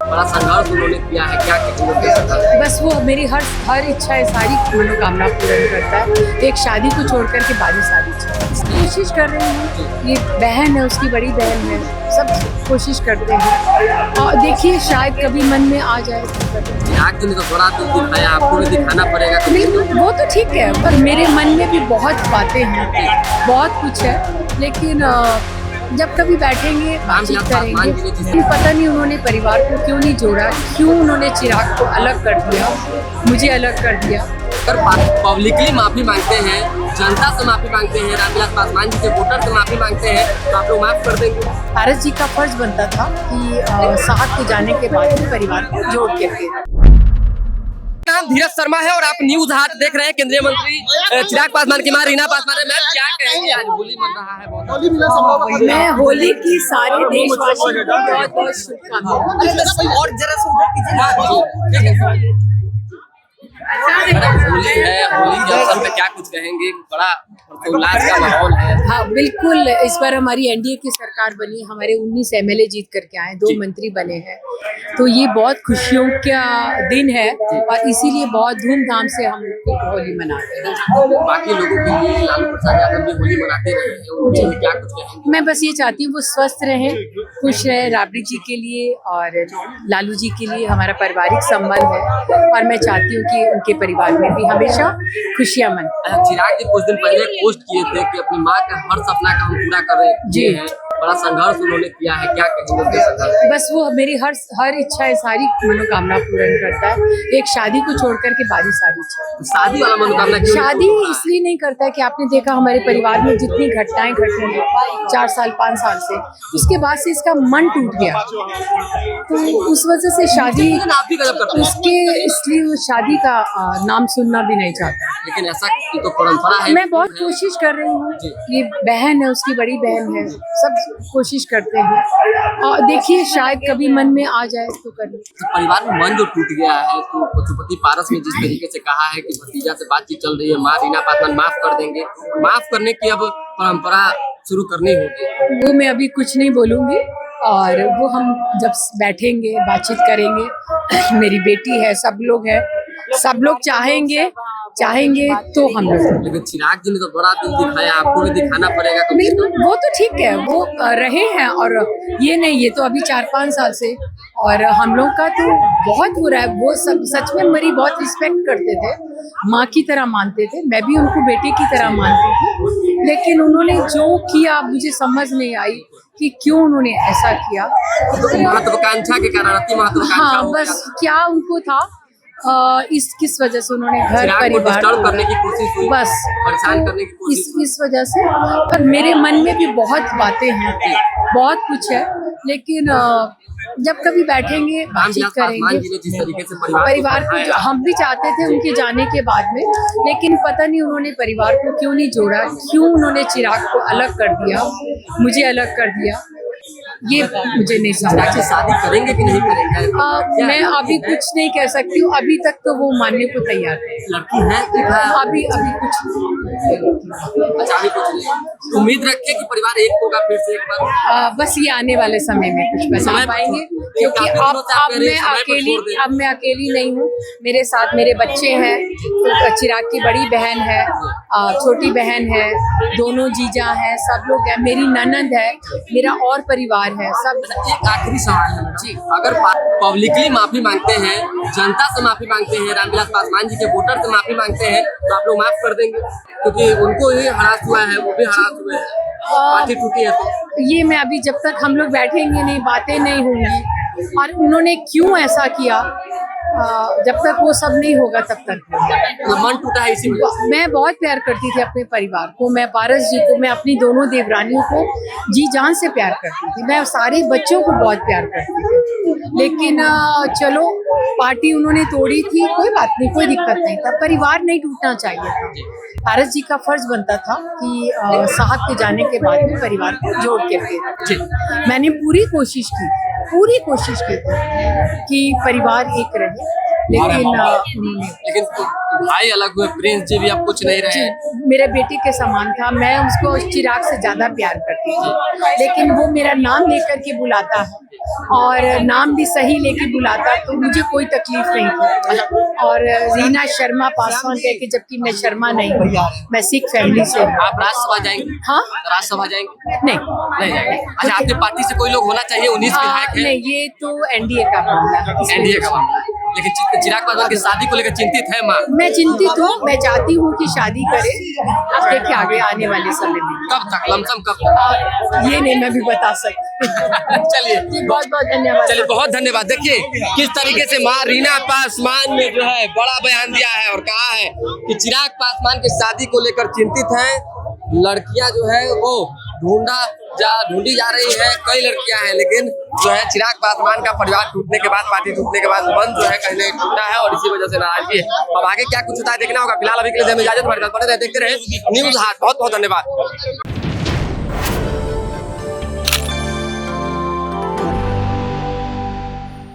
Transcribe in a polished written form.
बड़ा संघर्ष उन्होंने किया है, क्या कहेंगे? बस वो मेरी हर इच्छा सारी मनोकामना पूर्ण करता है। एक शादी को छोड़ कर के बाकी सारी इच्छा कोशिश कर रही हूँ। ये बहन है, उसकी बड़ी बहन है, सब कोशिश करते हैं और देखिए शायद कभी मन में आ जाए। चिराग जी ने तो बड़ा दिल दिखाया, आपको भी दिखाना पड़ेगा। वो तो ठीक है, पर मेरे मन में भी बहुत बातें हैं, बहुत कुछ है, लेकिन जब कभी बैठेंगे बातचीत करेंगे। पता नहीं उन्होंने परिवार को क्यों नहीं जोड़ा, क्यों उन्होंने चिराग को अलग कर दिया, मुझे अलग कर दिया। अगर पब्लिकली माफी मांगते हैं, जनता से माफी मांगते हैं, रामविलास पासवान जी के वोटर से माफी मांगते हैं, तो आप लोग माफ कर देंगे? भारत जी का फर्ज बनता था कि साथ को जाने के बाद में परिवार को जोड़ के रखें। नाम धीरज शर्मा है और आप न्यूज हाट देख रहे हैं। केंद्रीय मंत्री चिराग पासवान की मां रीना पासवान है। मैम क्या कहेंगे, आज होली मन रहा है बहुत। मैं होली की सारे देशवासियों को बहुत बहुत शुभकामनाएं। और जरा सा होली है, होली के अवसर पे क्या कुछ कहेंगे? बड़ा उल्लास का माहौल है। हाँ बिल्कुल, इस बार हमारी एनडीए की सरकार बनी, हमारे 19 एमएलए जीत करके आए, 2 मंत्री बने हैं, तो ये बहुत खुशियों का दिन है और इसीलिए बहुत धूमधाम से हम होली मनाते हैं। बाकी लोगों के लिए लालू प्रसाद यादव भी होली मनाते रहे हैं, उनके लिए क्या कुछ कहेंगे? मैं बस ये चाहती हूँ वो स्वस्थ रहें, खुश रहें। राबड़ी जी के लिए और लालू जी के लिए हमारा पारिवारिक संबंध है और मैं चाहती हूँ कि उनके परिवार में भी हमेशा खुशियाँ मन। चिराग जी कुछ दिन पहले पोस्ट किए थे कि अपनी माँ का हर सपना का हम पूरा कर रहे हैं, बड़ा संघर्ष उन्होंने किया है, क्या कहेंगे? बस वो मेरी हर इच्छा सारी मनोकामना पूर्ण करता है। एक शादी को छोड़ कर के बाकी सारी इच्छा। शादी वाला मनोकामना शादी इसलिए नहीं करता है कि आपने देखा हमारे परिवार में जितनी घटनाएं घटी हैं 4 साल 5 साल से, उसके बाद से इसका मन टूट गया, तो उस वजह से शादी उसके इसलिए वो शादी का नाम सुनना भी नहीं चाहता। लेकिन ऐसा तो परंपरा है। मैं बहुत कोशिश कर रही हूँ। ये बहन है, उसकी बड़ी बहन है, सब कोशिश करते हैं और देखिए शायद कभी मन में आ जाए तो करें। परिवार में मन जो टूट गया है, तो पशुपति पारस ने जिस तरीके से कहा है कि भतीजा से बातचीत चल रही है, माँ रीना पासवान माफ कर देंगे, माफ करने की अब परंपरा शुरू करनी होगी। वो मैं अभी कुछ नहीं बोलूँगी और वो हम जब बैठेंगे बातचीत करेंगे। मेरी बेटी है, सब लोग हैं, सब लोग चाहेंगे तो हम लोग। लेकिन चिराग जी ने तो बड़ा दिल दिखाया, आपको भी दिखाना पड़ेगा। वो तो ठीक है, वो रहे हैं और ये नहीं, ये तो अभी 4-5 साल से, और हम लोग का तो बहुत हो रहा है। वो सब सच में मेरी बहुत रिस्पेक्ट करते थे, माँ की तरह मानते थे, मैं भी उनको बेटे की तरह मानती थी, लेकिन उन्होंने जो किया मुझे समझ नहीं आई कि क्यों उन्होंने ऐसा किया। महत्वाकांक्षा के कारण, अति महत्वाकांक्षा। हाँ बस क्या उनको था, किस वजह से उन्होंने घर परिवार करने की कोशिश हुई, बस परेशान करने की कोशिश इस वजह से। पर मेरे मन में भी बहुत बातें हैं, बहुत कुछ है, लेकिन जब कभी बैठेंगे बातचीत करेंगे। जिस तरीके से परिवार को हम भी चाहते थे उनके जाने के बाद में, लेकिन पता नहीं उन्होंने परिवार को क्यों नहीं जोड़ा, क्यों उन्होंने चिराग को अलग कर दिया, मुझे अलग कर दिया, ये मुझे नहीं समझ। शादी करेंगे कि नहीं करेंगे? मैं अभी कुछ नहीं कह सकती हूँ, अभी तक तो वो मानने को तैयार है। लड़की है अभी कुछ अच्छा, अभी कुछ नहीं। उम्मीद रखिए कि परिवार एक होगा फिर से एक बार। बस ये आने वाले समय में कुछ बता पाएंगे, क्योंकि अब मैं अकेली नहीं हूँ, मेरे साथ मेरे बच्चे हैं, चिराग की बड़ी बहन है, छोटी बहन है, दोनों जीजा हैं, सब लोग हैं, मेरी ननद है, मेरा और परिवार है सब। एक आखिरी सवाल है जी, अगर पब्लिकली माफी मांगते हैं, जनता से माफी मांगते हैं, रामविलास पासवान जी के वोटर से माफी मांगते हैं, तो आप लोग माफ कर देंगे? क्योंकि उनको ही हरास हुआ है, वो भी हरास हुए हैं, पार्टी टूटी है। तो ये मैं अभी जब तक हम लोग बैठेंगे नहीं, बातें नहीं होंगी और उन्होंने क्यों ऐसा किया, जब तक वो सब नहीं होगा तब तक मन टूटा है। इसी में मैं बहुत प्यार करती थी अपने परिवार को, मैं पारस जी को, मैं अपनी दोनों देवरानियों को जी जान से प्यार करती थी, मैं सारे बच्चों को बहुत प्यार करती थी, लेकिन चलो पार्टी उन्होंने तोड़ी थी, कोई बात नहीं, कोई दिक्कत नहीं था, परिवार नहीं टूटना चाहिए था। पारस जी का फर्ज बनता था कि साहब के जाने के बाद में परिवार को जोड़ के रखे। मैंने पूरी कोशिश की कि परिवार एक रहे, लेकिन भाई अलग हुए, प्रिंस जी भी अब कुछ नहीं रहे। मेरे बेटे के समान था, मैं उसको चिराग से ज्यादा प्यार करती थी, लेकिन वो मेरा नाम लेकर के बुलाता और नाम भी सही लेके बुलाता तो मुझे कोई तकलीफ नहीं थी। और रीना शर्मा पासवान कह के, जबकि मैं शर्मा नहीं हूँ, मैं सिख फैमिली से हूँ। आप राज्यसभा जाएंगे? हाँ, राज्यसभा जाएंगे? नहीं नहीं जाएंगे। अच्छा, आपकी पार्टी से कोई लोग होना चाहिए, 19 विधायक हैं। नहीं, ये तो एनडीए का मामला है, इसमें एनडीए का मामला है। लेकिन चिराग पासवान की शादी को लेकर चिंतित है माँ? मैं चिंतित हूँ, मैं चाहती हूँ कि शादी करे, अब देखिए आगे आने वाले समय में। कब तक, लमसम कब तक? ये नहीं मैं भी बता सकती। चलिए, बहुत बहुत धन्यवाद। चलिए, बहुत धन्यवाद। देखिए किस तरीके से माँ रीना पासवान ने जो है बड़ा बयान दिया है और कहा है कि चिराग पासवान की शादी को लेकर चिंतित है। लड़कियां जो है वो ढूंढी जा रही है, कई लड़कियां हैं, लेकिन जो है चिराग पासवान का परिवार टूटने के बाद, पार्टी टूटने के बाद मन जो है कहीं ना कहीं टूटा है और इसी वजह से नाराजगी है। अब आगे क्या कुछ होता है देखना होगा। फिलहाल अभी के लिए हमें इजाजत, हमारे साथ बने रहे, देखते रहे न्यूज़ हाट। बहुत बहुत धन्यवाद।